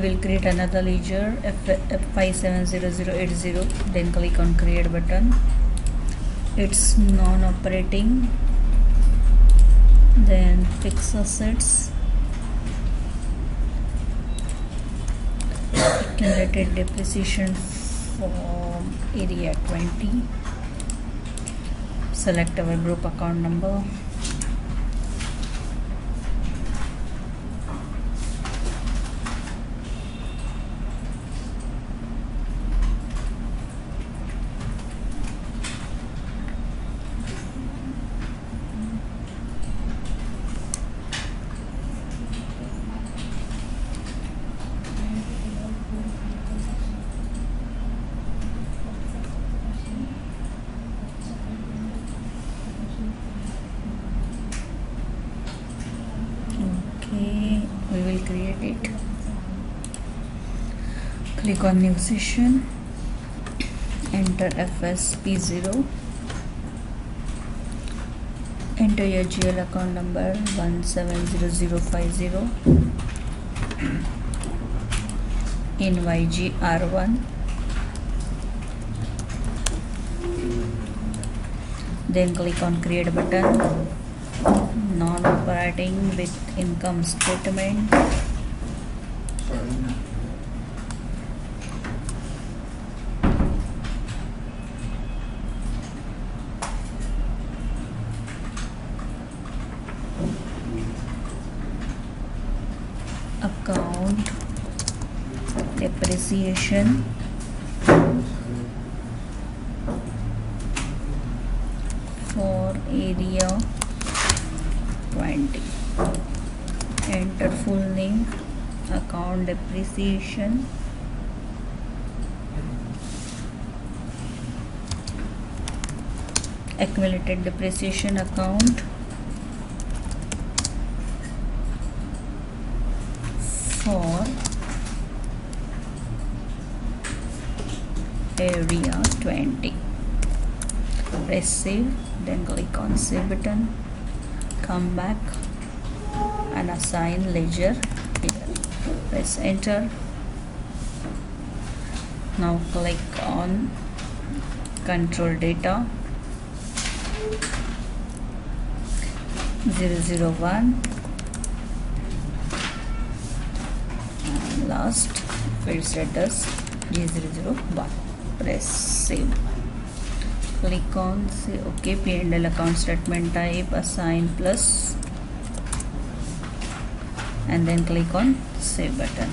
will create another ledger F570080. Then click on create button. It's non-operating. Then fixed assets, accumulated depreciation from area 20. Select our group account number. We will create it. Click on new session, enter FSP0, enter your GL account number 170050 in YGR1. Then click on create button. Non-operating with income statement. Account depreciation. For area 20. Enter full name, account depreciation, accumulated depreciation account for area 20. Press save, then click on save button. Come back and assign ledger here. Press enter. Now click on control data 001 and last field status G001. Press save. Click on say OK. P&L account statement type assign plus and then click on save button.